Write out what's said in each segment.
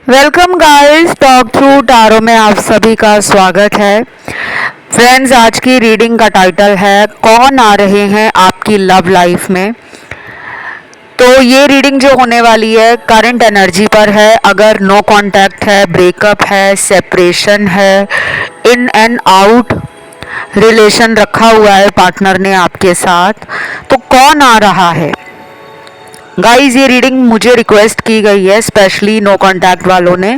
Welcome guys, talk through tarot में आप सभी का स्वागत है। फ्रेंड्स, आज की रीडिंग का टाइटल है कौन आ रहे हैं आपकी लव लाइफ में। तो ये रीडिंग जो होने वाली है करंट एनर्जी पर है। अगर नो कांटेक्ट है, ब्रेकअप है, सेपरेशन है, इन एंड आउट रिलेशन रखा हुआ है पार्टनर ने आपके साथ, तो कौन आ रहा है। गाइस, ये रीडिंग मुझे रिक्वेस्ट की गई है स्पेशली नो कांटेक्ट वालों ने।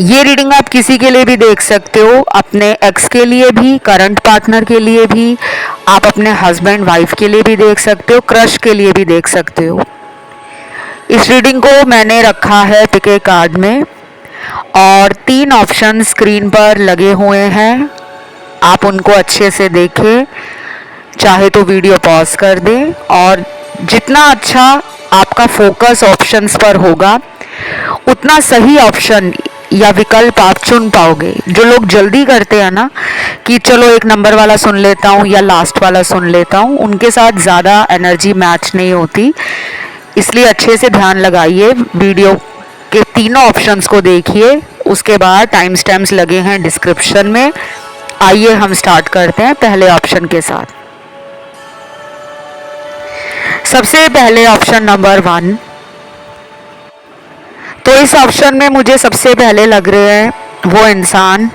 ये रीडिंग आप किसी के लिए भी देख सकते हो, अपने एक्स के लिए भी, करंट पार्टनर के लिए भी, आप अपने हस्बैंड वाइफ के लिए भी देख सकते हो, क्रश के लिए भी देख सकते हो। इस रीडिंग को मैंने रखा है पिक ए कार्ड में और 3 ऑप्शन स्क्रीन पर लगे हुए हैं। आप उनको अच्छे से देखें, चाहे तो वीडियो पॉज कर दें और जितना अच्छा आपका फोकस ऑप्शंस पर होगा उतना सही ऑप्शन या विकल्प आप चुन पाओगे। जो लोग जल्दी करते हैं ना कि चलो एक नंबर वाला सुन लेता हूँ या लास्ट वाला सुन लेता हूँ, उनके साथ ज़्यादा एनर्जी मैच नहीं होती। इसलिए अच्छे से ध्यान लगाइए, वीडियो के तीनों ऑप्शंस को देखिए, उसके बाद टाइम स्टैम्प्स लगे हैं डिस्क्रिप्शन में। आइए हम स्टार्ट करते हैं पहले ऑप्शन के साथ। सबसे पहले ऑप्शन नंबर 1। तो इस ऑप्शन में मुझे सबसे पहले लग रहे हैं वो इंसान,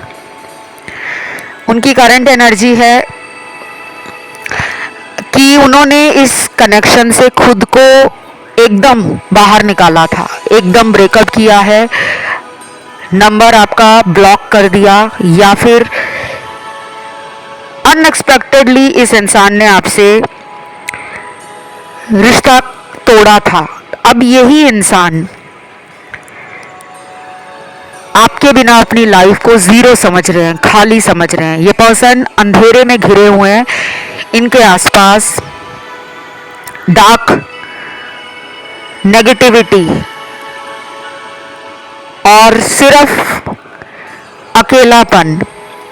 उनकी करंट एनर्जी है कि उन्होंने इस कनेक्शन से खुद को एकदम बाहर निकाला था, एकदम ब्रेकअप किया है, नंबर आपका ब्लॉक कर दिया या फिर अनएक्सपेक्टेडली इस इंसान ने आपसे रिश्ता तोड़ा था। अब यही इंसान आपके बिना अपनी लाइफ को जीरो समझ रहे हैं, खाली समझ रहे हैं। ये पर्सन अंधेरे में घिरे हुए हैं, इनके आसपास डार्क नेगेटिविटी और सिर्फ अकेलापन,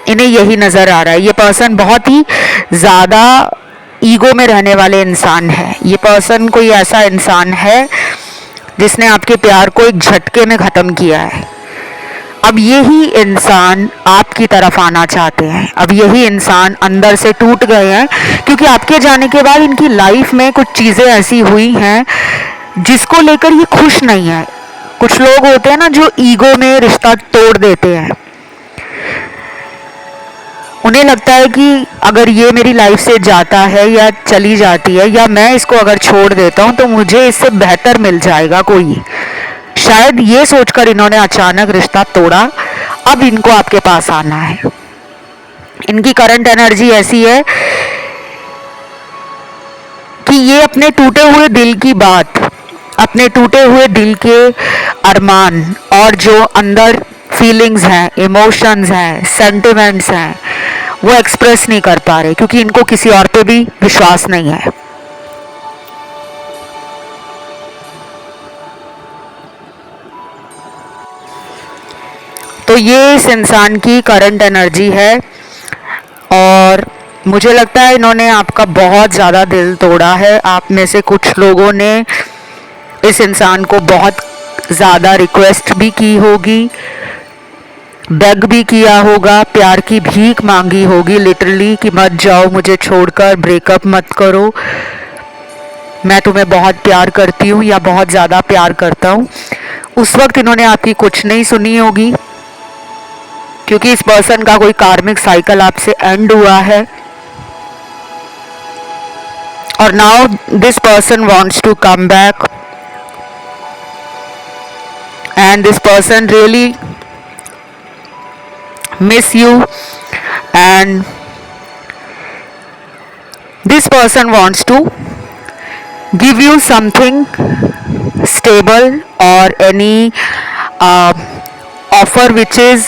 इन्हें यही नजर आ रहा है। ये पर्सन बहुत ही ज्यादा ईगो में रहने वाले इंसान है। ये पर्सन कोई ऐसा इंसान है जिसने आपके प्यार को एक झटके में ख़त्म किया है। अब यही इंसान आपकी तरफ आना चाहते हैं। अब यही इंसान अंदर से टूट गए हैं क्योंकि आपके जाने के बाद इनकी लाइफ में कुछ चीज़ें ऐसी हुई हैं जिसको लेकर ये खुश नहीं है। कुछ लोग होते हैं ना जो ईगो में रिश्ता तोड़ देते हैं। उन्हें लगता है कि अगर ये मेरी लाइफ से जाता है या चली जाती है या मैं इसको अगर छोड़ देता हूँ तो मुझे इससे बेहतर मिल जाएगा कोई। शायद ये सोचकर इन्होंने अचानक रिश्ता तोड़ा। अब इनको आपके पास आना है। इनकी करंट एनर्जी ऐसी है कि ये अपने टूटे हुए दिल की बात, अपने टूटे हुए दिल के अरमान और जो अंदर फीलिंग्स हैं, इमोशंस हैं, सेंटिमेंट्स हैं, वो एक्सप्रेस नहीं कर पा रहे क्योंकि इनको किसी और पे भी विश्वास नहीं है। तो ये इस इंसान की करंट एनर्जी है और मुझे लगता है इन्होंने आपका बहुत ज़्यादा दिल तोड़ा है। आप में से कुछ लोगों ने इस इंसान को बहुत ज़्यादा रिक्वेस्ट भी की होगी, बेग भी किया होगा, प्यार की भीख मांगी होगी लिटरली कि मत जाओ मुझे छोड़कर, ब्रेकअप मत करो, मैं तुम्हें बहुत प्यार करती हूँ या बहुत ज़्यादा प्यार करता हूँ। उस वक्त इन्होंने आपकी कुछ नहीं सुनी होगी क्योंकि इस पर्सन का कोई कार्मिक साइकिल आपसे एंड हुआ है और now this person wants to come back and this person really miss you and this person wants to give you something stable or any offer which is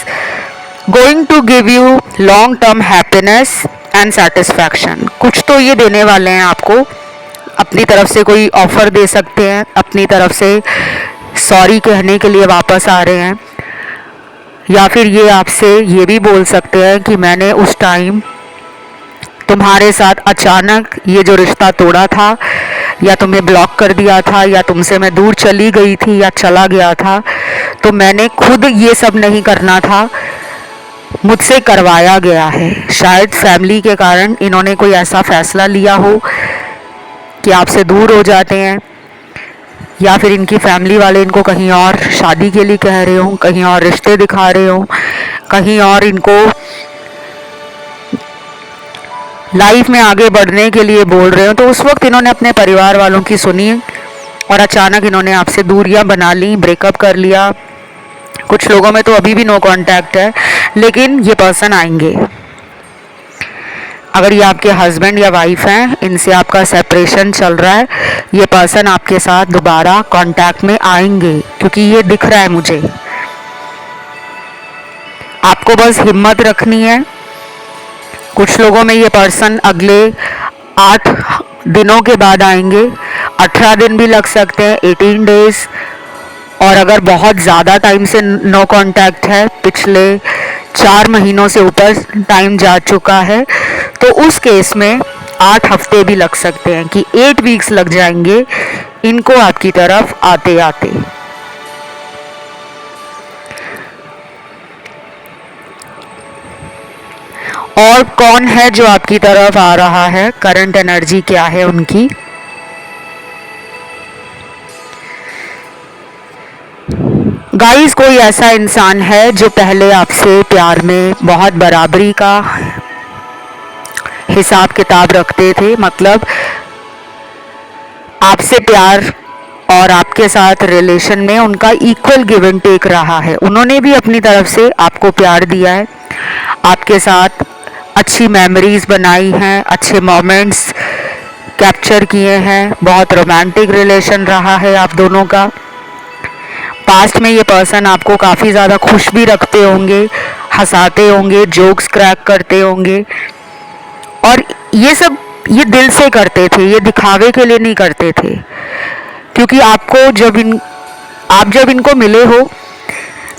going to give you long term happiness and satisfaction। कुछ तो ये देने वाले हैं आपको, अपनी तरफ से कोई ऑफर दे सकते हैं, अपनी तरफ से सॉरी कहने के लिए वापस आ रहे हैं या फिर ये आपसे ये भी बोल सकते हैं कि मैंने उस टाइम तुम्हारे साथ अचानक ये जो रिश्ता तोड़ा था या तुम्हें ब्लॉक कर दिया था, या तुमसे मैं दूर चली गई थी या चला गया था, तो मैंने खुद ये सब नहीं करना था, मुझसे करवाया गया है। शायद फैमिली के कारण इन्होंने कोई ऐसा फैसला लिया हो कि आपसे दूर हो जाते हैं, या फिर इनकी फैमिली वाले इनको कहीं और शादी के लिए कह रहे हो, कहीं और रिश्ते दिखा रहे हो, कहीं और इनको लाइफ में आगे बढ़ने के लिए बोल रहे हो। तो उस वक्त इन्होंने अपने परिवार वालों की सुनी और अचानक इन्होंने आपसे दूरियां बना ली, ब्रेकअप कर लिया। कुछ लोगों में तो अभी भी नो कांटेक्ट है, लेकिन ये पर्सन आएंगे। अगर ये आपके हस्बैंड या वाइफ हैं, इनसे आपका सेपरेशन चल रहा है, ये पर्सन आपके साथ दोबारा कांटेक्ट में आएंगे, क्योंकि ये दिख रहा है मुझे। आपको बस हिम्मत रखनी है। कुछ लोगों में ये पर्सन अगले 8 दिनों के बाद आएंगे, 18 दिन भी लग सकते हैं, 18 डेज। और अगर बहुत ज़्यादा टाइम से नो कांटेक्ट है, पिछले 4 महीनों से ऊपर टाइम जा चुका है, तो उस केस में 8 हफ्ते भी लग सकते हैं, कि 8 वीक्स लग जाएंगे इनको आपकी तरफ आते आते। और कौन है जो आपकी तरफ आ रहा है, करंट एनर्जी क्या है उनकी। गाइस, कोई ऐसा इंसान है जो पहले आपसे प्यार में बहुत बराबरी का हिसाब किताब रखते थे, मतलब आपसे प्यार और आपके साथ रिलेशन में उनका इक्वल गिव एंड टेक रहा है। उन्होंने भी अपनी तरफ से आपको प्यार दिया है, आपके साथ अच्छी मेमोरीज बनाई हैं, अच्छे मोमेंट्स कैप्चर किए हैं, बहुत रोमांटिक रिलेशन रहा है आप दोनों का। पास्ट में ये पर्सन आपको काफ़ी ज़्यादा खुश भी रखते होंगे, हंसाते होंगे, जोक्स क्रैक करते होंगे, और ये सब ये दिल से करते थे, ये दिखावे के लिए नहीं करते थे। क्योंकि आपको जब इनको मिले हो,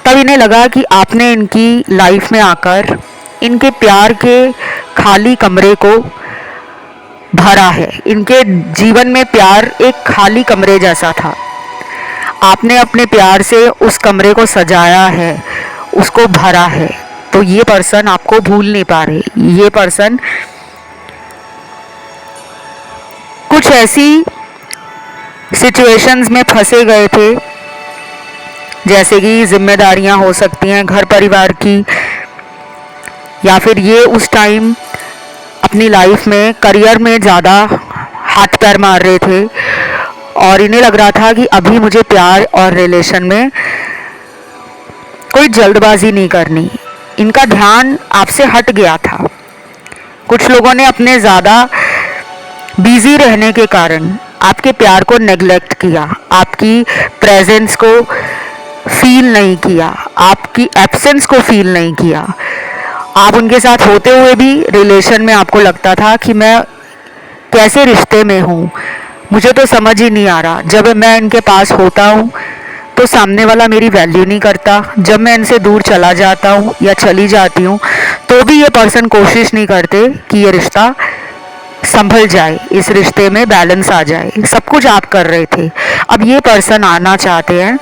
तब इन्हें लगा कि आपने इनकी लाइफ में आकर इनके प्यार के खाली कमरे को भरा है। इनके जीवन में प्यार एक खाली कमरे जैसा था, आपने अपने प्यार से उस कमरे को सजाया है, उसको भरा है। तो ये पर्सन आपको भूल नहीं पा रहे। ये पर्सन कुछ ऐसी सिचुएशंस में फंसे गए थे, जैसे कि जिम्मेदारियां हो सकती हैं घर परिवार की, या फिर ये उस टाइम अपनी लाइफ में करियर में ज़्यादा हाथ पैर मार रहे थे, और इन्हें लग रहा था कि अभी मुझे प्यार और रिलेशन में कोई जल्दबाजी नहीं करनी। इनका ध्यान आपसे हट गया था। कुछ लोगों ने अपने ज़्यादा बिजी रहने के कारण आपके प्यार को नेग्लेक्ट किया, आपकी प्रेजेंस को फील नहीं किया, आपकी एब्सेंस को फील नहीं किया। आप उनके साथ होते हुए भी रिलेशन में आपको लगता था कि मैं कैसे रिश्ते में हूँ, मुझे तो समझ ही नहीं आ रहा। जब मैं इनके पास होता हूँ तो सामने वाला मेरी वैल्यू नहीं करता, जब मैं इनसे दूर चला जाता हूँ या चली जाती हूँ तो भी ये पर्सन कोशिश नहीं करते कि ये रिश्ता संभल जाए, इस रिश्ते में बैलेंस आ जाए। सब कुछ आप कर रहे थे। अब ये पर्सन आना चाहते हैं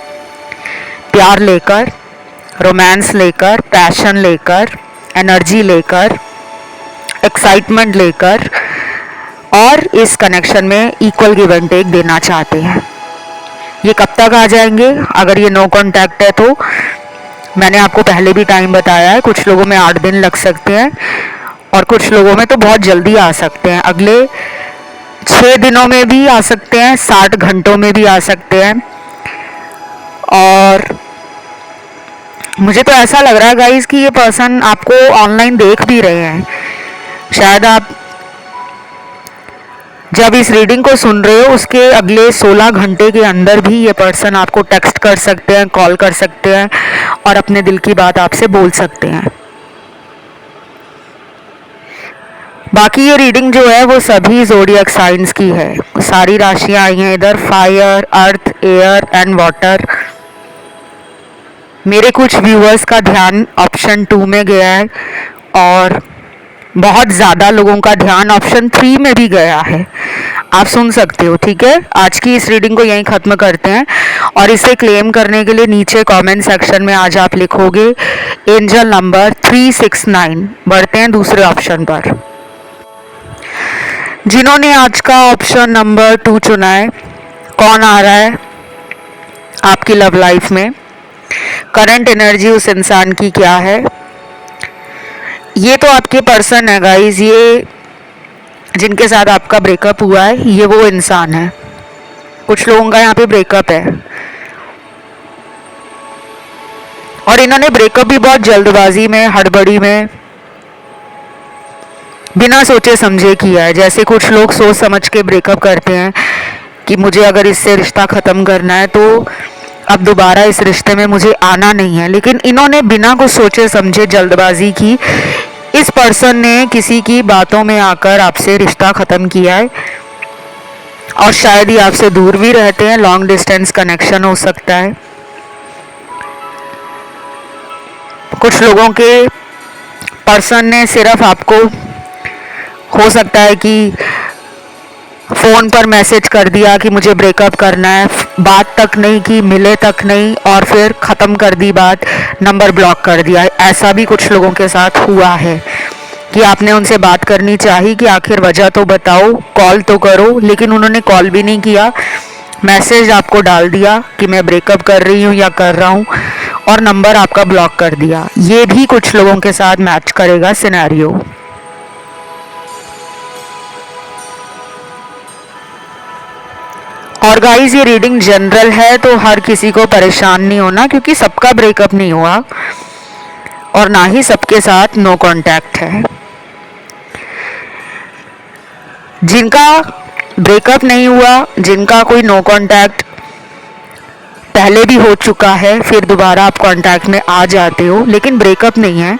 प्यार लेकर, रोमांस लेकर, पैशन लेकर, एनर्जी लेकर, एक्साइटमेंट लेकर, और इस कनेक्शन में इक्वल गिव एंड टेक देना चाहते हैं। ये कब तक आ जाएंगे? अगर ये नो कांटेक्ट है तो मैंने आपको पहले भी टाइम बताया है, कुछ लोगों में 8 दिन लग सकते हैं और कुछ लोगों में तो बहुत जल्दी आ सकते हैं। अगले 6 दिनों में भी आ सकते हैं, 60 घंटों में भी आ सकते हैं। और मुझे तो ऐसा लग रहा है गाइस कि ये पर्सन आपको ऑनलाइन देख भी रहे हैं। शायद आप जब इस रीडिंग को सुन रहे हो उसके अगले 16 घंटे के अंदर भी ये पर्सन आपको टेक्स्ट कर सकते हैं, कॉल कर सकते हैं और अपने दिल की बात आपसे बोल सकते हैं। बाकी ये रीडिंग जो है वो सभी ज़ोडिएक साइंस की है। सारी राशियां आई हैं इधर, fire, earth, air and water. मेरे कुछ व्यूअर्स का ध्यान ऑप्शन 2 में गया है और बहुत ज़्यादा लोगों का ध्यान ऑप्शन 3 में भी गया है। आप सुन सकते हो, ठीक है। आज की इस रीडिंग को यहीं ख़त्म करते हैं और इसे क्लेम करने के लिए नीचे कमेंट सेक्शन में आज आप लिखोगे एंजल नंबर 369। बढ़ते हैं दूसरे ऑप्शन पर। जिन्होंने आज का ऑप्शन नंबर 2 चुना है, कौन आ रहा है आपकी लव लाइफ में, करंट एनर्जी उस इंसान की क्या है। ये तो आपके पर्सन है गाइस, ये जिनके साथ आपका ब्रेकअप हुआ है ये वो इंसान है। कुछ लोगों का यहाँ पे ब्रेकअप है और इन्होंने ब्रेकअप भी बहुत जल्दबाजी में, हड़बड़ी में, बिना सोचे समझे किया है। जैसे कुछ लोग सोच समझ के ब्रेकअप करते हैं कि मुझे अगर इससे रिश्ता ख़त्म करना है तो अब दोबारा इस रिश्ते में मुझे आना नहीं है, लेकिन इन्होंने बिना कुछ सोचे समझे जल्दबाजी की। इस पर्सन ने किसी की बातों में आकर आपसे रिश्ता ख़त्म किया है और शायद ही आपसे दूर भी रहते हैं, लॉन्ग डिस्टेंस कनेक्शन हो सकता है। कुछ लोगों के पर्सन ने सिर्फ आपको, हो सकता है कि फ़ोन पर मैसेज कर दिया कि मुझे ब्रेकअप करना है, बात तक नहीं की, मिले तक नहीं, और फिर ख़त्म कर दी बात, नंबर ब्लॉक कर दिया। ऐसा भी कुछ लोगों के साथ हुआ है कि आपने उनसे बात करनी चाहिए कि आखिर वजह तो बताओ, कॉल तो करो, लेकिन उन्होंने कॉल भी नहीं किया, मैसेज आपको डाल दिया कि मैं ब्रेकअप कर रही हूँ या कर रहा हूँ, और नंबर आपका ब्लॉक कर दिया। ये भी कुछ लोगों के साथ मैच करेगा सिनेरियो। और गाइस ये रीडिंग जनरल है, तो हर किसी को परेशान नहीं होना, क्योंकि सबका ब्रेकअप नहीं हुआ और ना ही सबके साथ नो कांटेक्ट है। जिनका ब्रेकअप नहीं हुआ, जिनका कोई नो कांटेक्ट पहले भी हो चुका है, फिर दोबारा आप कांटेक्ट में आ जाते हो, लेकिन ब्रेकअप नहीं है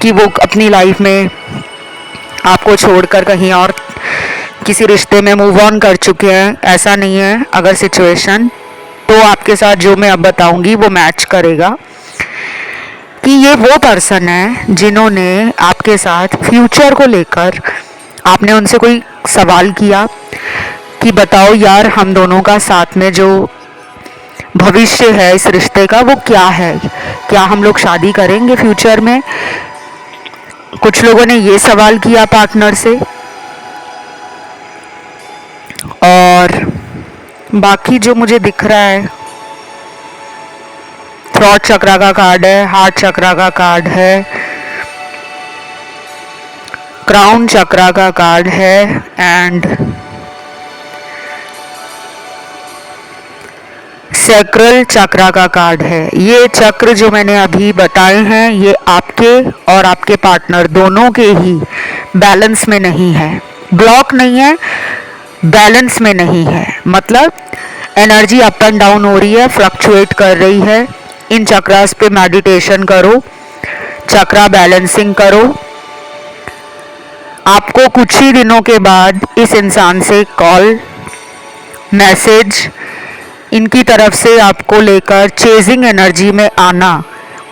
कि वो अपनी लाइफ में आपको छोड़कर कहीं और किसी रिश्ते में मूव ऑन कर चुके हैं, ऐसा नहीं है। अगर सिचुएशन तो आपके साथ जो मैं अब बताऊंगी वो मैच करेगा कि ये वो पर्सन है जिन्होंने आपके साथ फ्यूचर को लेकर, आपने उनसे कोई सवाल किया कि बताओ यार हम दोनों का साथ में जो भविष्य है इस रिश्ते का वो क्या है, क्या हम लोग शादी करेंगे फ्यूचर में। कुछ लोगों ने ये सवाल किया पार्टनर से, और बाकी जो मुझे दिख रहा है, थ्रॉट चक्रा का कार्ड है, हार्ट चक्रा का कार्ड है, क्राउन चक्रा का कार्ड है, एंड सैक्रल चक्रा का कार्ड है। ये चक्र जो मैंने अभी बताए हैं ये आपके और आपके पार्टनर दोनों के ही बैलेंस में नहीं है, ब्लॉक नहीं है, बैलेंस में नहीं है। मतलब एनर्जी अप एंड डाउन हो रही है, फ्लक्चुएट कर रही है। इन चक्रास पे मेडिटेशन करो, चक्रा बैलेंसिंग करो। आपको कुछ ही दिनों के बाद इस इंसान से कॉल, मैसेज, इनकी तरफ से आपको लेकर चेजिंग एनर्जी में आना,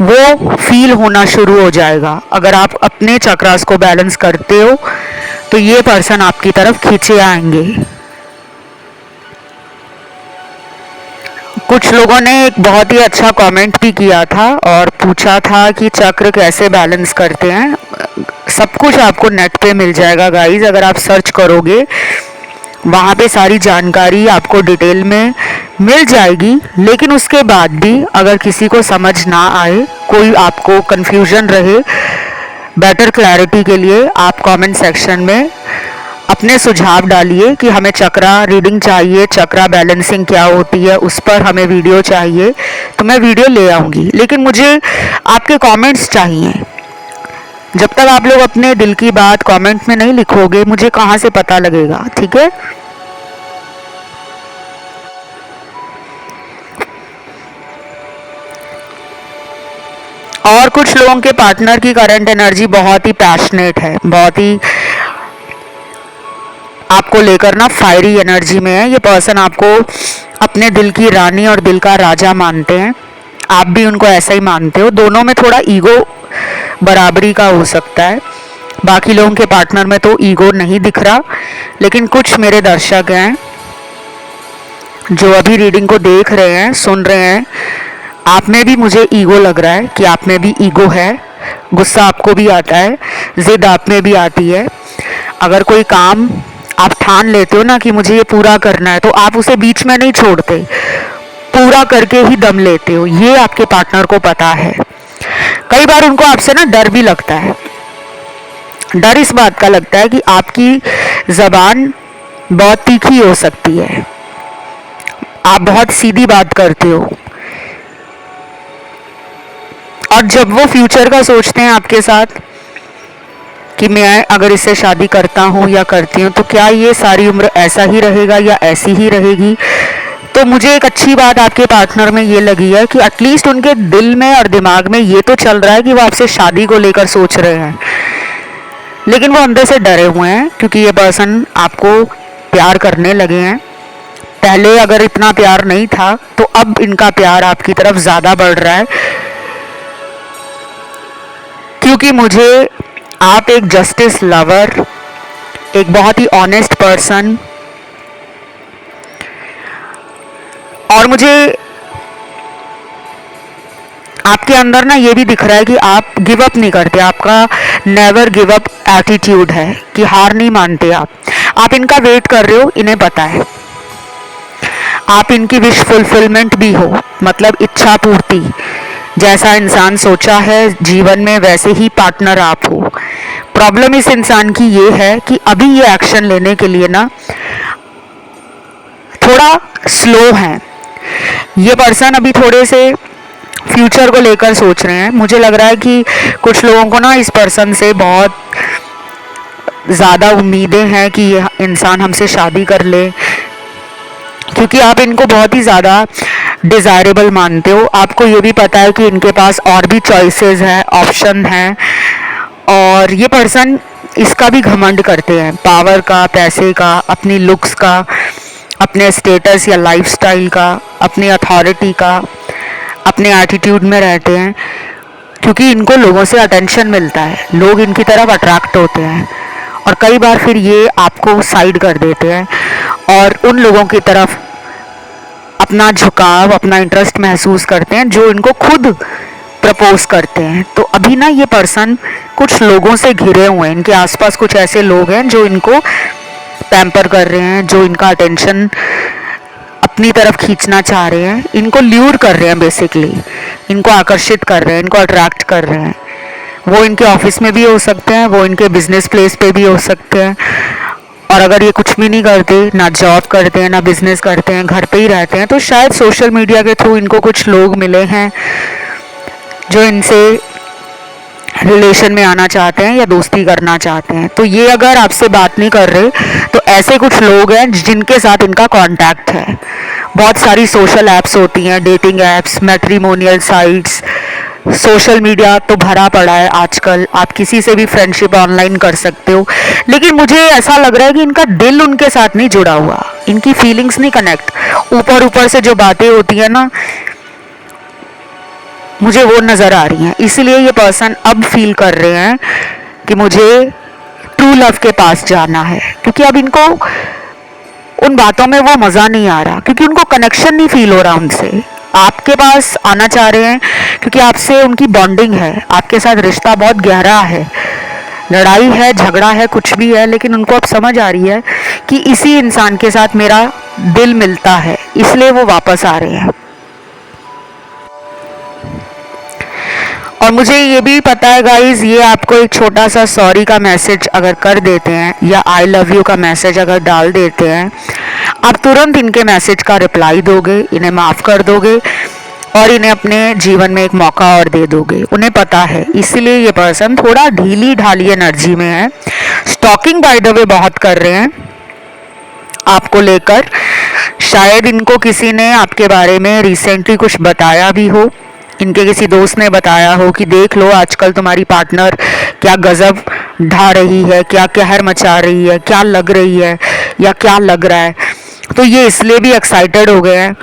वो फील होना शुरू हो जाएगा। अगर आप अपने चक्रास को बैलेंस करते हो तो ये पर्सन आपकी तरफ खींचे आएंगे। कुछ लोगों ने एक बहुत ही अच्छा कमेंट भी किया था और पूछा था कि चक्र कैसे बैलेंस करते हैं। सब कुछ आपको नेट पे मिल जाएगा गाइस, अगर आप सर्च करोगे वहाँ पे सारी जानकारी आपको डिटेल में मिल जाएगी। लेकिन उसके बाद भी अगर किसी को समझ ना आए, कोई आपको कंफ्यूजन रहे, बेटर क्लैरिटी के लिए आप कमेंट सेक्शन में अपने सुझाव डालिए कि हमें चक्रा रीडिंग चाहिए, चक्रा बैलेंसिंग क्या होती है उस पर हमें वीडियो चाहिए, तो मैं वीडियो ले आऊँगी। लेकिन मुझे आपके कमेंट्स चाहिए। जब तक आप लोग अपने दिल की बात कमेंट में नहीं लिखोगे मुझे कहाँ से पता लगेगा, ठीक है। और कुछ लोगों के पार्टनर की करंट एनर्जी बहुत ही पैशनेट है, बहुत ही आपको लेकर ना फायरी एनर्जी में है। ये पर्सन आपको अपने दिल की रानी और दिल का राजा मानते हैं, आप भी उनको ऐसा ही मानते हो। दोनों में थोड़ा ईगो बराबरी का हो सकता है, बाकी लोगों के पार्टनर में तो ईगो नहीं दिख रहा, लेकिन कुछ मेरे दर्शक हैं जो अभी रीडिंग को देख रहे हैं, सुन रहे हैं, आप में भी मुझे ईगो लग रहा है कि आप में भी ईगो है, गुस्सा आपको भी आता है, जिद आप में भी आती है। अगर कोई काम आप ठान लेते हो ना कि मुझे ये पूरा करना है, तो आप उसे बीच में नहीं छोड़ते, पूरा करके ही दम लेते हो। ये आपके पार्टनर को पता है। कई बार उनको आपसे ना डर भी लगता है। डर इस बात का लगता है कि आपकी जबान बहुत तीखी हो सकती है, आप बहुत सीधी बात करते हो, और जब वो फ्यूचर का सोचते हैं आपके साथ कि मैं अगर इससे शादी करता हूँ या करती हूँ तो क्या ये सारी उम्र ऐसा ही रहेगा या ऐसी ही रहेगी, तो मुझे एक अच्छी बात आपके पार्टनर में ये लगी है कि एटलीस्ट उनके दिल में और दिमाग में ये तो चल रहा है कि वो आपसे शादी को लेकर सोच रहे हैं, लेकिन वो अंदर से डरे हुए हैं क्योंकि ये पर्सन आपको प्यार करने लगे हैं। पहले अगर इतना प्यार नहीं था तो अब इनका प्यार आपकी तरफ ज़्यादा बढ़ रहा है, क्योंकि मुझे आप एक जस्टिस लवर, एक बहुत ही ऑनेस्ट पर्सन, और मुझे आपके अंदर ना ये भी दिख रहा है कि आप गिव अप नहीं करते, आपका नेवर गिव अप एटीट्यूड है कि हार नहीं मानते आप इनका वेट कर रहे हो, इन्हें पता है। आप इनकी विश फुलफिलमेंट भी हो, मतलब इच्छा पूर्ति, जैसा इंसान सोचा है जीवन में वैसे ही पार्टनर आप हो। प्रॉब्लम इस इंसान की ये है कि अभी ये एक्शन लेने के लिए ना थोड़ा स्लो है। ये पर्सन अभी थोड़े से फ्यूचर को लेकर सोच रहे हैं। मुझे लग रहा है कि कुछ लोगों को ना इस पर्सन से बहुत ज़्यादा उम्मीदें हैं कि ये इंसान हमसे शादी कर ले, क्योंकि आप इनको बहुत ही ज़्यादा डिज़ायरेबल मानते हो। आपको ये भी पता है कि इनके पास और भी चॉइसेस हैं, ऑप्शन हैं, और ये पर्सन इसका भी घमंड करते हैं, पावर का, पैसे का, अपनी लुक्स का, अपने स्टेटस या लाइफस्टाइल का, अपनी अथॉरिटी का, अपने एटीट्यूड में रहते हैं, क्योंकि इनको लोगों से अटेंशन मिलता है, लोग इनकी तरफ अट्रैक्ट होते हैं, और कई बार फिर ये आपको साइड कर देते हैं और उन लोगों की तरफ अपना झुकाव, अपना इंटरेस्ट महसूस करते हैं जो इनको खुद प्रपोज करते हैं। तो अभी ना ये पर्सन कुछ लोगों से घिरे हुए हैं, इनके आसपास कुछ ऐसे लोग हैं जो इनको पैम्पर कर रहे हैं, जो इनका अटेंशन अपनी तरफ खींचना चाह रहे हैं, इनको ल्यूर कर रहे हैं, बेसिकली इनको आकर्षित कर रहे हैं, इनको अट्रैक्ट कर रहे हैं। वो इनके ऑफिस में भी हो सकते हैं, वो इनके बिजनेस प्लेस पे भी हो सकते हैं, और अगर ये कुछ भी नहीं करते, ना जॉब करते हैं, ना बिजनेस करते हैं, घर पे ही रहते हैं, तो शायद सोशल मीडिया के थ्रू इनको कुछ लोग मिले हैं जो इनसे रिलेशन में आना चाहते हैं या दोस्ती करना चाहते हैं। तो ये अगर आपसे बात नहीं कर रहे तो ऐसे कुछ लोग हैं जिनके साथ इनका कांटेक्ट है। बहुत सारी सोशल ऐप्स होती हैं, dating apps, matrimonial sites, social media तो भरा पड़ा है आजकल, आप किसी से भी फ्रेंडशिप ऑनलाइन कर सकते हो, लेकिन मुझे ऐसा लग रहा है कि इनका दिल उनके साथ नहीं जुड़ा हुआ, इनकी फीलिंग्स नहीं कनेक्ट, ऊपर ऊपर से जो बातें होती है ना, मुझे वो नज़र आ रही हैं। इसलिए ये पर्सन अब फील कर रहे हैं कि मुझे ट्रू लव के पास जाना है, क्योंकि अब इनको उन बातों में वो मज़ा नहीं आ रहा, क्योंकि उनको कनेक्शन नहीं फील हो रहा उनसे। आपके पास आना चाह रहे हैं क्योंकि आपसे उनकी बॉन्डिंग है, आपके साथ रिश्ता बहुत गहरा है, लड़ाई है, झगड़ा है, कुछ भी है, लेकिन उनको अब समझ आ रही है कि इसी इंसान के साथ मेरा दिल मिलता है, इसलिए वो वापस आ रहे हैं। और मुझे ये भी पता है गाइज, ये आपको एक छोटा सा सॉरी का मैसेज अगर कर देते हैं या आई लव यू का मैसेज अगर डाल देते हैं, आप तुरंत इनके मैसेज का रिप्लाई दोगे, इन्हें माफ़ कर दोगे और इन्हें अपने जीवन में एक मौका और दे दोगे। उन्हें पता है, इसीलिए ये पर्सन थोड़ा ढीली ढाली एनर्जी में है। स्टॉकिंग बाय द वे बहुत कर रहे हैं आपको लेकर। शायद इनको किसी ने आपके बारे में रिसेंटली कुछ बताया भी हो, इनके किसी दोस्त ने बताया हो कि देख लो आजकल तुम्हारी पार्टनर क्या गजब ढा रही है, क्या कहर मचा रही है, क्या लग रही है या क्या लग रहा है। तो ये इसलिए भी एक्साइटेड हो गए हैं,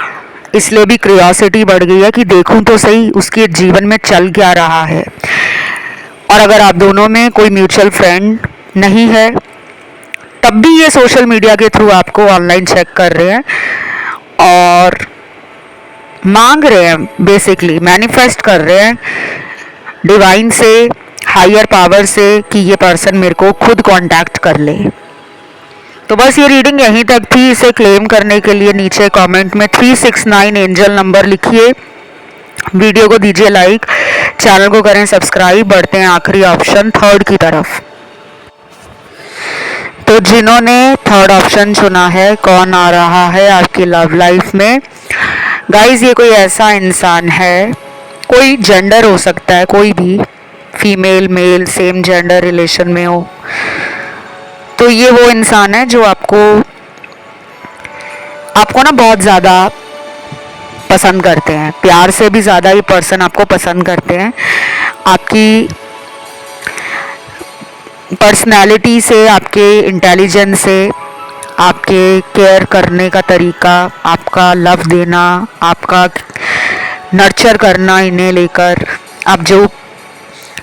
इसलिए भी क्यूरियोसिटी बढ़ गई है कि देखूं तो सही उसके जीवन में चल क्या रहा है। और अगर आप दोनों में कोई म्यूचुअल फ्रेंड नहीं है तब भी ये सोशल मीडिया के थ्रू आपको ऑनलाइन चेक कर रहे हैं और मांग रहे हैं, बेसिकली मैनिफेस्ट कर रहे हैं डिवाइन से, हायर पावर से कि ये पर्सन मेरे को खुद कांटेक्ट कर ले। तो बस ये रीडिंग यहीं तक थी। इसे क्लेम करने के लिए नीचे कमेंट में 369 एंजल नंबर लिखिए, वीडियो को दीजिए लाइक, चैनल को करें सब्सक्राइब। बढ़ते हैं आखिरी ऑप्शन थर्ड की तरफ। तो जिन्होंने थर्ड ऑप्शन चुना है, कौन आ रहा है आपकी लव लाइफ में? गाइस, ये कोई ऐसा इंसान है, कोई जेंडर हो सकता है, कोई भी, female male same gender relation में हो, तो ये वो इंसान है जो आपको ना बहुत ज़्यादा पसंद करते हैं। प्यार से भी ज़्यादा ये पर्सन आपको पसंद करते हैं। आपकी पर्सनैलिटी से, आपके इंटेलिजेंस से, आपके केयर करने का तरीका, आपका लव देना, आपका नर्चर करना इन्हें लेकर, आप जो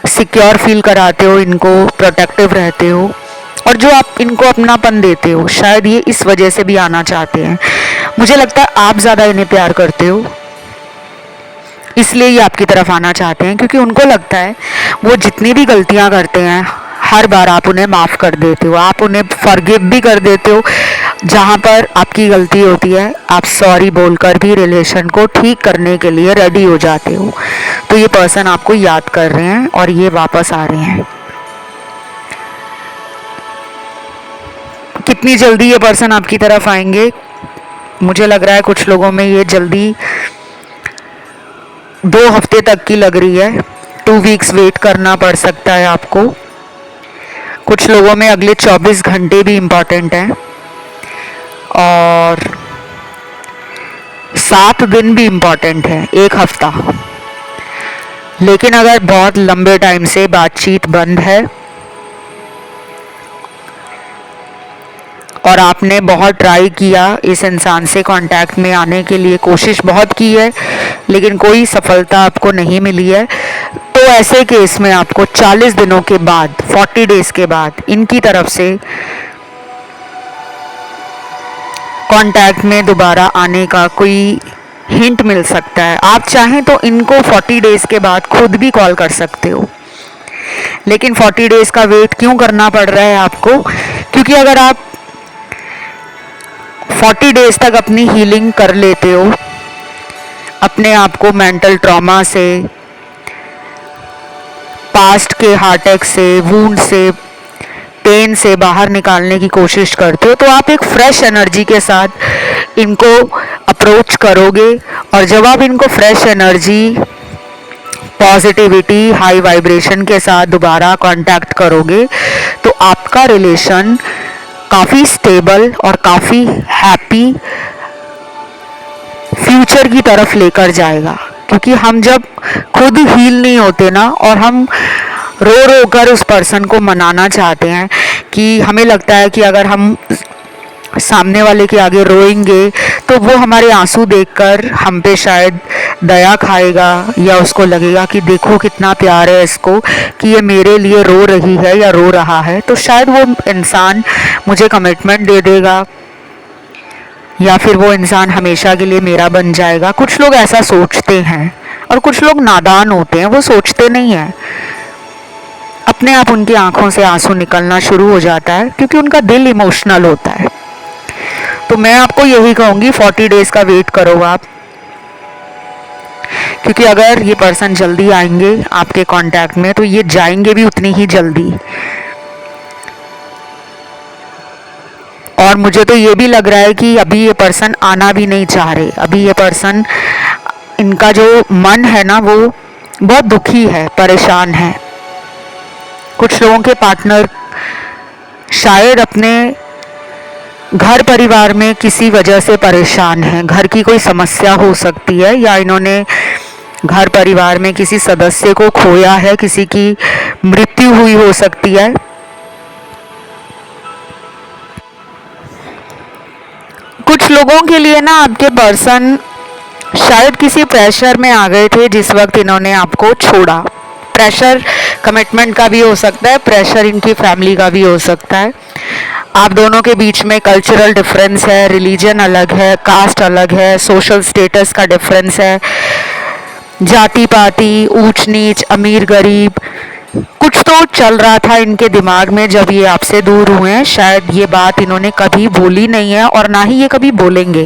सिक्योर फील कराते हो इनको, प्रोटेक्टिव रहते हो और जो आप इनको अपनापन देते हो, शायद ये इस वजह से भी आना चाहते हैं। मुझे लगता है आप ज़्यादा इन्हें प्यार करते हो, इसलिए ये आपकी तरफ आना चाहते हैं, क्योंकि उनको लगता है वो जितनी भी गलतियां करते हैं हर बार आप उन्हें माफ़ कर देते हो, आप उन्हें फॉरगिव भी कर देते हो। जहाँ पर आपकी गलती होती है आप सॉरी बोलकर भी रिलेशन को ठीक करने के लिए रेडी हो जाते हो। तो ये पर्सन आपको याद कर रहे हैं और ये वापस आ रहे हैं। कितनी जल्दी ये पर्सन आपकी तरफ आएंगे? मुझे लग रहा है कुछ लोगों में ये जल्दी 2 हफ्ते तक की लग रही है, 2 वीक्स वेट करना पड़ सकता है आपको। कुछ लोगों में अगले 24 घंटे भी इम्पॉर्टेंट हैं और 7 दिन भी इम्पॉर्टेंट है, 1 हफ्ता। लेकिन अगर बहुत लंबे टाइम से बातचीत बंद है और आपने बहुत ट्राई किया इस इंसान से कांटेक्ट में आने के लिए, कोशिश बहुत की है लेकिन कोई सफलता आपको नहीं मिली है, तो ऐसे केस में आपको 40 दिनों के बाद, 40 डेज के बाद इनकी तरफ से कांटेक्ट में दोबारा आने का कोई हिंट मिल सकता है। आप चाहें तो इनको 40 डेज के बाद खुद भी कॉल कर सकते हो, लेकिन 40 डेज का वेट क्यों करना पड़ रहा है आपको? क्योंकि अगर आप 40 डेज तक अपनी हीलिंग कर लेते हो, अपने आप को मेंटल ट्रॉमा से, पास्ट के हार्ट अटैक से, वूंड से, पेन से बाहर निकालने की कोशिश करते हो, तो आप एक फ्रेश एनर्जी के साथ इनको अप्रोच करोगे और जब आप इनको fresh energy, positivity, high vibration के साथ दोबारा कांटेक्ट करोगे तो आपका रिलेशन काफ़ी स्टेबल और काफ़ी हैप्पी फ्यूचर की तरफ लेकर जाएगा। क्योंकि हम जब खुद हील नहीं होते ना, और हम रो रो कर उस पर्सन को मनाना चाहते हैं, कि हमें लगता है कि अगर हम सामने वाले के आगे रोएंगे तो वो हमारे आंसू देखकर हम पे शायद दया खाएगा, या उसको लगेगा कि देखो कितना प्यार है इसको कि ये मेरे लिए रो रही है या रो रहा है, तो शायद वो इंसान मुझे कमिटमेंट दे देगा या फिर वो इंसान हमेशा के लिए मेरा बन जाएगा। कुछ लोग ऐसा सोचते हैं और कुछ लोग नादान होते हैं, वो सोचते नहीं हैं, अपने आप उनकी आंखों से आंसू निकलना शुरू हो जाता है क्योंकि उनका दिल इमोशनल होता है। तो मैं आपको यही कहूँगी 40 डेज का वेट करो आप, क्योंकि अगर ये पर्सन जल्दी आएंगे आपके कांटेक्ट में तो ये जाएंगे भी उतनी ही जल्दी। और मुझे तो ये भी लग रहा है कि अभी ये पर्सन आना भी नहीं चाह रहे। अभी ये पर्सन, इनका जो मन है ना वो बहुत दुखी है, परेशान है। कुछ लोगों के पार्टनर शायद अपने घर परिवार में किसी वजह से परेशान हैं, घर की कोई समस्या हो सकती है, या इन्होंने घर परिवार में किसी सदस्य को खोया है, किसी की मृत्यु हुई हो सकती है। कुछ लोगों के लिए ना आपके पर्सन शायद किसी प्रेशर में आ गए थे जिस वक्त इन्होंने आपको छोड़ा। प्रेशर कमिटमेंट का भी हो सकता है, प्रेशर इनकी फैमिली का भी हो सकता है। आप दोनों के बीच में कल्चरल डिफरेंस है, रिलीजन अलग है, कास्ट अलग है, सोशल स्टेटस का डिफरेंस है, जाति पाति, ऊंच नीच, अमीर गरीब, कुछ तो चल रहा था इनके दिमाग में जब ये आपसे दूर हुए हैं। शायद ये बात इन्होंने कभी बोली नहीं है और ना ही ये कभी बोलेंगे,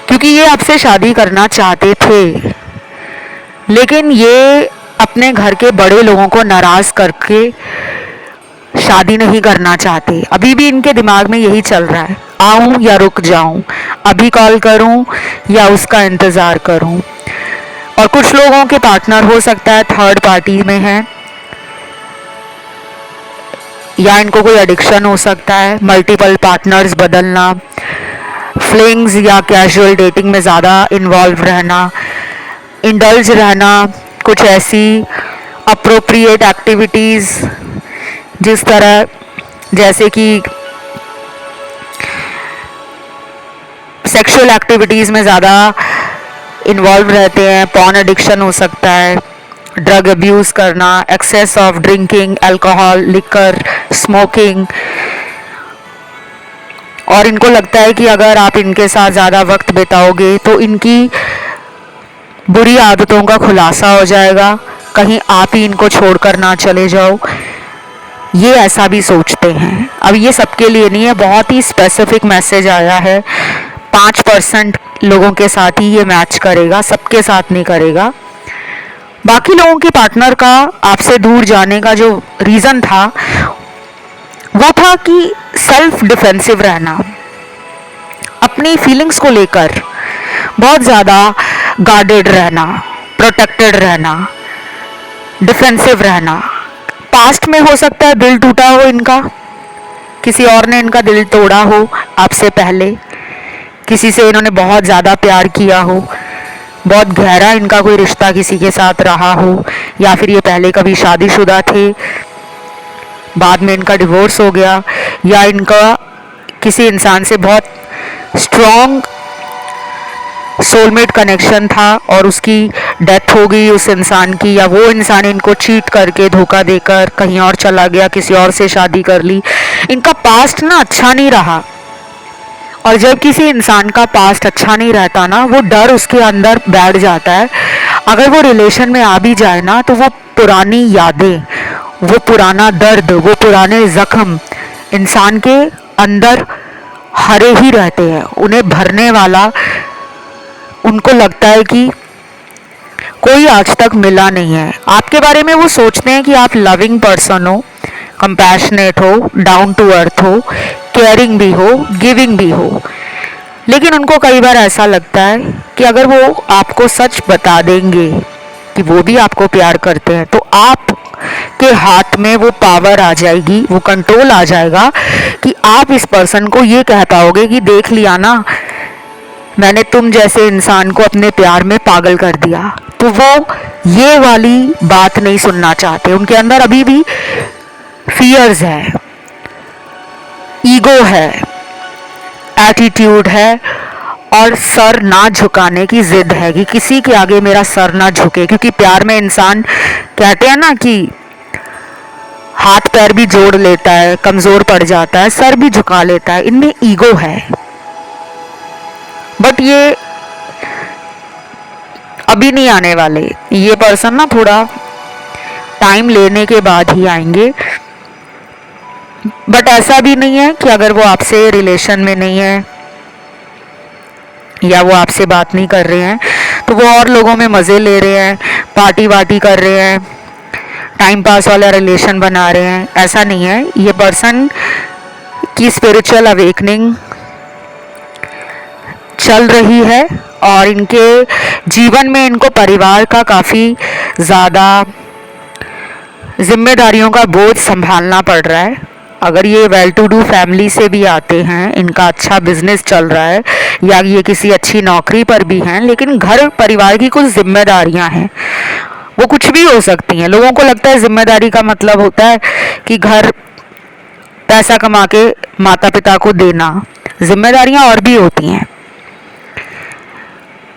क्योंकि ये आपसे शादी करना चाहते थे, लेकिन ये अपने घर के बड़े लोगों को नाराज करके शादी नहीं करना चाहते। अभी भी इनके दिमाग में यही चल रहा है, आऊं या रुक जाऊं, अभी कॉल करूं या उसका इंतजार करूं। और कुछ लोगों के पार्टनर हो सकता है थर्ड पार्टी में है, या इनको कोई एडिक्शन हो सकता है, मल्टीपल पार्टनर्स बदलना, फ्लिंग्स या कैजुअल डेटिंग में ज़्यादा इन्वॉल्व रहना, इंडल्ज रहना, कुछ ऐसी अप्रोप्रिएट एक्टिविटीज़ जिस तरह जैसे कि सेक्सुअल एक्टिविटीज़ में ज़्यादा इन्वॉल्व रहते हैं। पॉर्न एडिक्शन हो सकता है, ड्रग अब्यूज़ करना, excess of drinking, alcohol, liquor, smoking. और इनको लगता है कि अगर आप इनके साथ ज़्यादा वक्त बिताओगे तो इनकी बुरी आदतों का खुलासा हो जाएगा, कहीं आप ही इनको छोड़कर ना चले जाओ, ये ऐसा भी सोचते हैं। अब ये सबके लिए नहीं है, बहुत ही स्पेसिफिक मैसेज आया है। 5% लोगों के साथ ही ये मैच करेगा, सबके साथ नहीं करेगा। बाकी लोगों के पार्टनर का आपसे दूर जाने का जो रीज़न था वो था कि सेल्फ डिफेंसिव रहना, अपनी फीलिंग्स को लेकर बहुत ज़्यादा गार्डेड रहना, प्रोटेक्टेड रहना, डिफेंसिव रहना। पास्ट में हो सकता है दिल टूटा हो इनका, किसी और ने इनका दिल तोड़ा हो आपसे पहले, किसी से इन्होंने बहुत ज़्यादा प्यार किया हो, बहुत गहरा इनका कोई रिश्ता किसी के साथ रहा हो, या फिर ये पहले कभी शादीशुदा थे, बाद में इनका डिवोर्स हो गया, या इनका किसी इंसान से बहुत स्ट्रॉन्ग सोलमेट कनेक्शन था और उसकी डेथ हो गई उस इंसान की, या वो इंसान इनको चीट करके धोखा देकर कहीं और चला गया, किसी और से शादी कर ली। इनका पास्ट ना अच्छा नहीं रहा, और जब किसी इंसान का पास्ट अच्छा नहीं रहता ना, वो डर उसके अंदर बैठ जाता है। अगर वो रिलेशन में आ भी जाए ना, तो वो पुरानी यादें, वो पुराना दर्द, वो पुराने जख्म इंसान के अंदर हरे ही रहते हैं, उन्हें भरने वाला उनको लगता है कि कोई आज तक मिला नहीं है। आपके बारे में वो सोचते हैं कि आप लविंग पर्सन हो, कंपैशनेट हो, डाउन टू अर्थ हो, केयरिंग भी हो, गिविंग भी हो, लेकिन उनको कई बार ऐसा लगता है कि अगर वो आपको सच बता देंगे कि वो भी आपको प्यार करते हैं, तो आप के हाथ में वो पावर आ जाएगी, वो कंट्रोल आ जाएगा कि आप इस पर्सन को ये कह पाओगे कि देख लिया ना, मैंने तुम जैसे इंसान को अपने प्यार में पागल कर दिया। तो वो ये वाली बात नहीं सुनना चाहते, उनके अंदर अभी भी फियर्स है, ईगो है, एटीट्यूड है, और सर ना झुकाने की जिद है कि किसी के आगे मेरा सर ना झुके। क्योंकि प्यार में इंसान कहते हैं ना कि हाथ पैर भी जोड़ लेता है, कमजोर पड़ जाता है, सर भी झुका लेता है, इनमें ईगो है। बट ये अभी नहीं आने वाले, ये पर्सन ना थोड़ा टाइम लेने के बाद ही आएंगे। बट ऐसा भी नहीं है कि अगर वो आपसे रिलेशन में नहीं है या वो आपसे बात नहीं कर रहे हैं तो वो और लोगों में मज़े ले रहे हैं, पार्टी वार्टी कर रहे हैं, टाइम पास वाला रिलेशन बना रहे हैं। ऐसा नहीं है। ये पर्सन की स्पिरिचुअल अवेकनिंग चल रही है और इनके जीवन में इनको परिवार का काफ़ी ज़्यादा जिम्मेदारियों का बोझ संभालना पड़ रहा है। अगर ये वेल टू डू फैमिली से भी आते हैं, इनका अच्छा बिजनेस चल रहा है या ये किसी अच्छी नौकरी पर भी हैं, लेकिन घर परिवार की कुछ जिम्मेदारियां हैं, वो कुछ भी हो सकती हैं। लोगों को लगता है जिम्मेदारी का मतलब होता है कि घर पैसा कमा के माता पिता को देना। जिम्मेदारियां और भी होती हैं,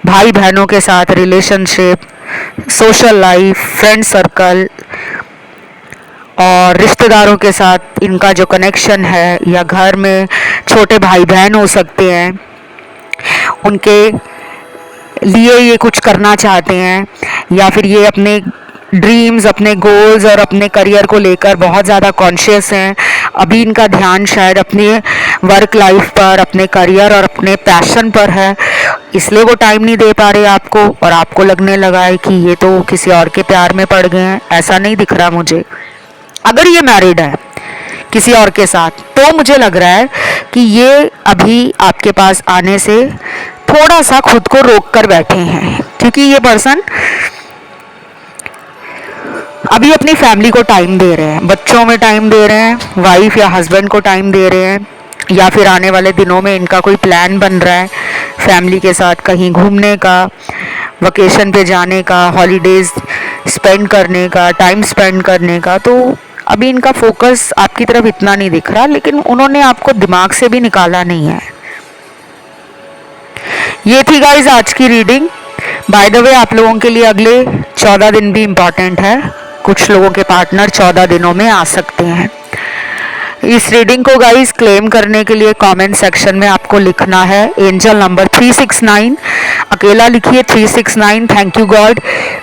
भाई बहनों के साथ relationship, social life, friend circle और रिश्तेदारों के साथ इनका जो कनेक्शन है, या घर में छोटे भाई बहन हो सकते हैं, उनके लिए ये कुछ करना चाहते हैं, या फिर ये अपने ड्रीम्स, अपने गोल्स और अपने करियर को लेकर बहुत ज़्यादा कॉन्शियस हैं। अभी इनका ध्यान शायद अपने वर्क लाइफ पर, अपने करियर और अपने पैशन पर है, इसलिए वो टाइम नहीं दे पा रहे आपको, और आपको लगने लगा है कि ये तो किसी और के प्यार में पड़ गए हैं। ऐसा नहीं दिख रहा मुझे। अगर ये मैरिड है किसी और के साथ, तो मुझे लग रहा है कि ये अभी आपके पास आने से थोड़ा सा खुद को रोक कर बैठे हैं, क्योंकि ये पर्सन अभी अपनी फैमिली को टाइम दे रहे हैं, बच्चों में टाइम दे रहे हैं, वाइफ या हस्बैंड को टाइम दे रहे हैं, या फिर आने वाले दिनों में इनका कोई प्लान बन रहा है फैमिली के साथ कहीं घूमने का, वकेशन पे जाने का, हॉलीडेज स्पेंड करने का, टाइम स्पेंड करने का। तो अभी इनका फोकस आपकी तरफ इतना नहीं दिख रहा, लेकिन उन्होंने आपको दिमाग से भी निकाला नहीं है। ये थी गाइज आज की रीडिंग। बाय द वे, आप लोगों के लिए अगले 14 दिन भी इम्पॉर्टेंट है। कुछ लोगों के पार्टनर 14 दिनों में आ सकते हैं। इस रीडिंग को गाइस क्लेम करने के लिए कमेंट सेक्शन में आपको लिखना है एंजल नंबर 369। अकेला लिखिए 369। Thank you God.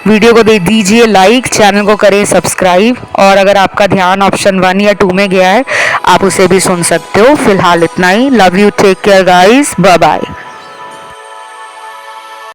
वीडियो को दे दीजिए लाइक, चैनल को करें सब्सक्राइब, और अगर आपका ध्यान ऑप्शन 1 या 2 में गया है, आप उसे भी सुन सकते हो। फिलहाल इतना ही। Love you, take care guys, bye bye.